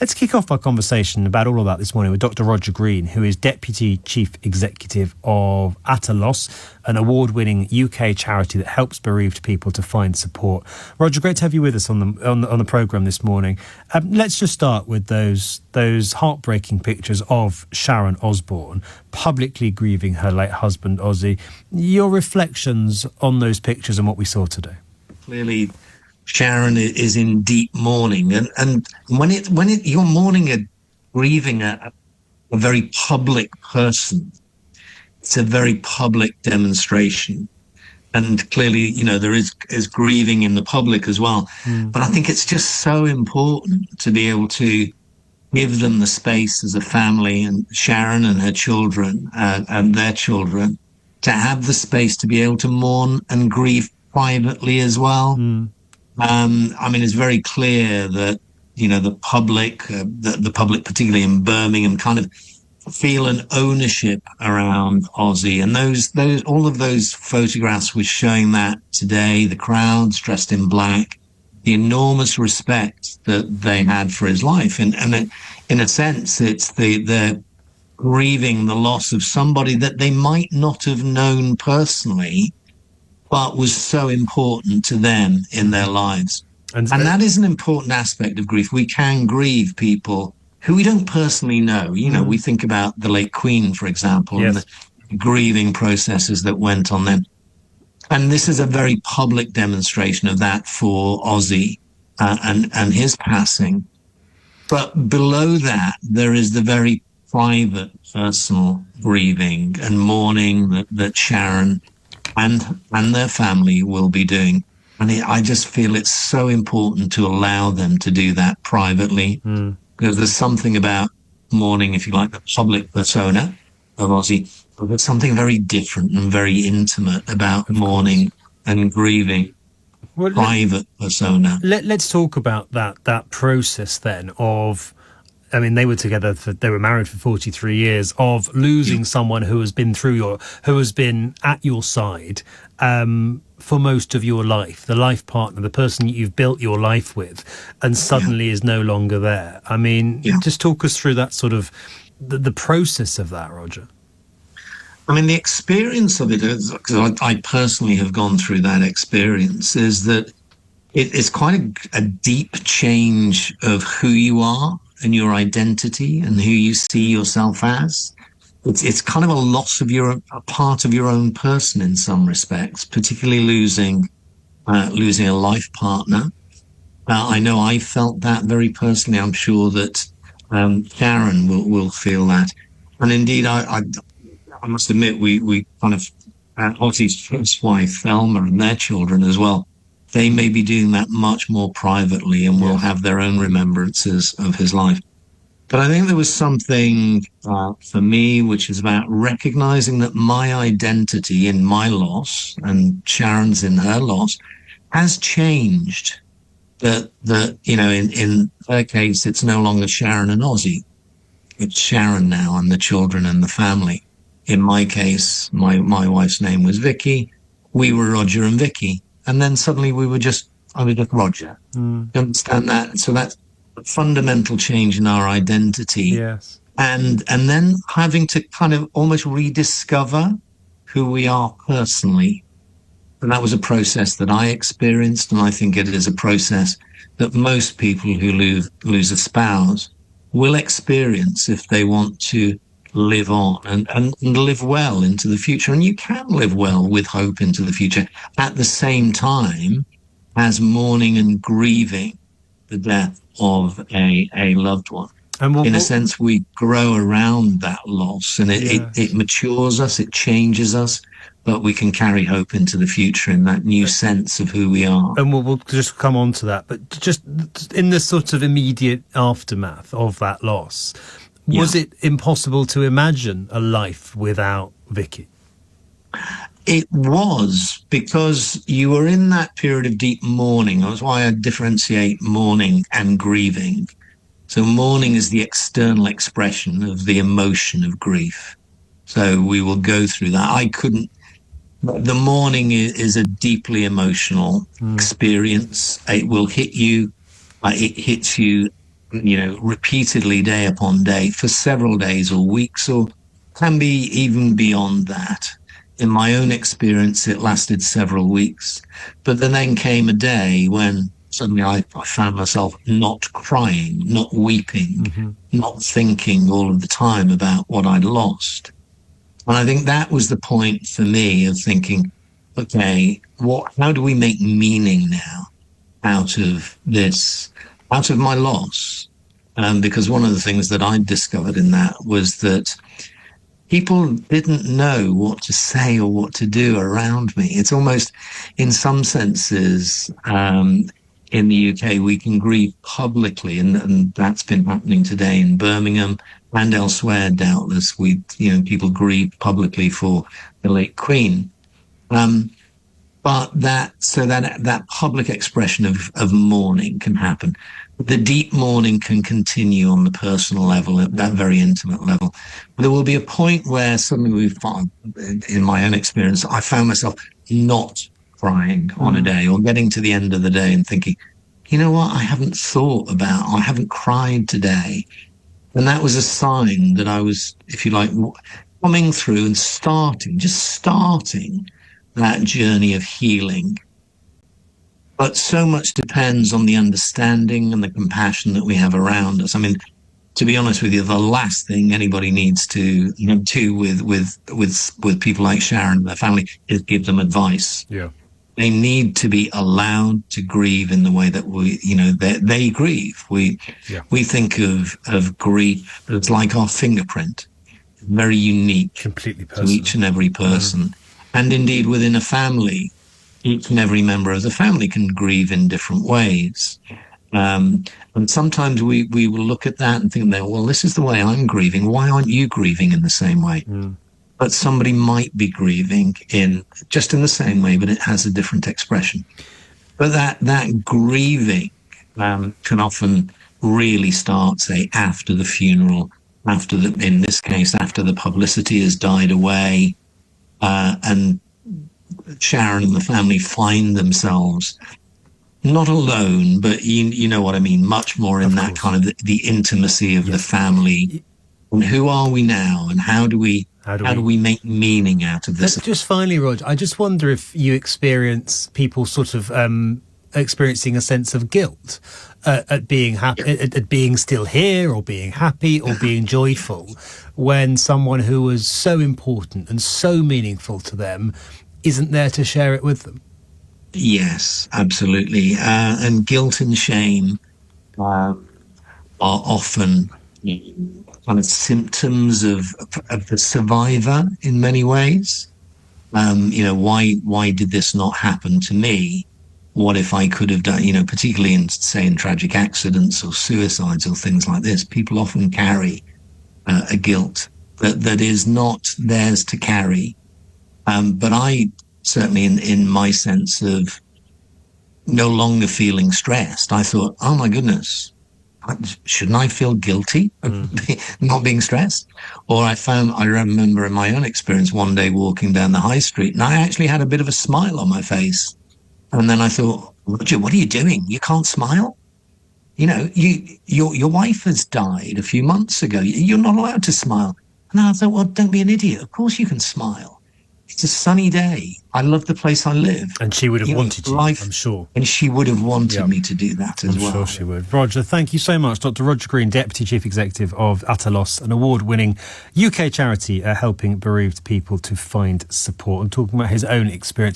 Let's kick off our conversation about all of that this morning with Dr. Roger Greene, who is Deputy Chief Executive of AtaLoss, an award-winning UK charity that helps bereaved people to find support. Roger, great to have you with us on the programme this morning. Let's just start with those heartbreaking pictures of Sharon Osbourne publicly grieving her late husband, Ozzy. Your reflections on those pictures and what we saw today? Clearly, Sharon is in deep mourning, and when you're mourning grieving a very public person, it's a very public demonstration, and clearly, there is grieving in the public as well. But I think it's just so important to be able to give them the space as a family, and Sharon and her children and their children, to have the space to be able to mourn and grieve privately as well. It's very clear that, the public, particularly in Birmingham, kind of feel an ownership around Ozzy. And all of those photographs were showing that today, the crowds dressed in black, the enormous respect that they had for his life. And in a sense, it's they're grieving the loss of somebody that they might not have known personally, but was so important to them in their lives. And that is an important aspect of grief. We can grieve people who we don't personally know. We think about the late Queen, for example, yes, and the grieving processes that went on then. And this is a very public demonstration of that for Ozzy and his passing. But below that, there is the very private, personal grieving and mourning that Sharon and their family will be doing. And I just feel it's so important to allow them to do that privately, because there's something about mourning, if you like, the public persona of Ozzy, but there's something very different and very intimate about mourning and grieving private persona. Let's talk about that process then of, they were together they were married for 43 years, of losing someone who has been at your side for most of your life, the life partner, the person you've built your life with, and suddenly is no longer there. Just talk us through that sort of the process of that, Roger. The experience of it, because I personally have gone through that experience, is that it's quite a deep change of who you are and your identity and who you see yourself as. It's kind of a loss of a part of your own person in some respects, particularly losing a life partner. I know I felt that very personally. I'm sure that Sharon will feel that. And indeed, I must admit, we kind of, Ozzy's first wife, Thelma, and their children as well, they may be doing that much more privately and will have their own remembrances of his life. But I think there was something for me, which is about recognizing that my identity in my loss and Sharon's in her loss has changed. That in her case, it's no longer Sharon and Ozzy. It's Sharon now and the children and the family. In my case, my wife's name was Vicky. We were Roger and Vicky. And then suddenly I was just Roger. You understand that? So that's a fundamental change in our identity. Yes. And then having to kind of almost rediscover who we are personally. And that was a process that I experienced, and I think it is a process that most people who lose a spouse will experience if they want to live on and live well into the future. And you can live well with hope into the future at the same time as mourning and grieving the death of a loved one. And in a sense, we grow around that loss, and it matures us, it changes us, but we can carry hope into the future in that new sense of who we are. And we'll just come on to that, but just in the sort of immediate aftermath of that loss, was it impossible to imagine a life without Vicky? It was, because you were in that period of deep mourning. That's why I differentiate mourning and grieving. So mourning is the external expression of the emotion of grief. So we will go through that. The mourning is a deeply emotional experience. It will hit you. It hits you repeatedly day upon day for several days or weeks, or can be even beyond that. In my own experience, it lasted several weeks. But then came a day when suddenly I found myself not crying, not weeping, not thinking all of the time about what I'd lost. And I think that was the point for me of thinking, okay, how do we make meaning now out of this, out of my loss? Because one of the things that I discovered in that was that people didn't know what to say or what to do around me. It's almost, in some senses, in the UK, we can grieve publicly, and that's been happening today in Birmingham and elsewhere, doubtless. People grieve publicly for the late Queen. But that public expression of mourning can happen. The deep mourning can continue on the personal level, at that very intimate level. But there will be a point where suddenly in my own experience, I found myself not crying on a day, or getting to the end of the day and thinking, you know what, I haven't cried today. And that was a sign that I was, if you like, coming through and starting that journey of healing. But so much depends on the understanding and the compassion that we have around us. I mean, to be honest with you, the last thing anybody needs to do with people like Sharon and their family is give them advice. Yeah. They need to be allowed to grieve in the way that they grieve. We think of grief as like our fingerprint, very unique, completely personal to each and every person. And indeed, within a family, each and every member of the family can grieve in different ways. And sometimes we will look at that and think, well, this is the way I'm grieving. Why aren't you grieving in the same way? But somebody might be grieving in the same way, but it has a different expression. But that grieving can often really start, say, after the funeral, in this case, after the publicity has died away, and Sharon and the family find themselves not alone, but you know what I mean, much more in that kind of the intimacy of the family. And who are we now, and how do we make meaning out of this? Just finally, Rog, I just wonder if you experience people sort of experiencing a sense of guilt at being happy, at being still here, or being happy, or being joyful, when someone who was so important and so meaningful to them isn't there to share it with them. Yes, absolutely. And guilt and shame are often kind of symptoms of the survivor in many ways. Why did this not happen to me? What if I could have done, particularly in tragic accidents or suicides or things like this, people often carry a guilt that is not theirs to carry. But I certainly, in my sense of no longer feeling stressed, I thought, oh my goodness, shouldn't I feel guilty of not being stressed? Or I remember in my own experience one day walking down the high street, and I actually had a bit of a smile on my face. And then I thought, Roger, what are you doing? You can't smile? Your wife has died a few months ago. You're not allowed to smile. And I thought, well, don't be an idiot. Of course you can smile. It's a sunny day. I love the place I live. And she would have wanted you, I'm sure. And she would have wanted me to do that as well. I'm sure she would. Roger, thank you so much. Dr. Roger Greene, Deputy Chief Executive of AtaLoss, an award-winning UK charity helping bereaved people to find support, and talking about his own experience.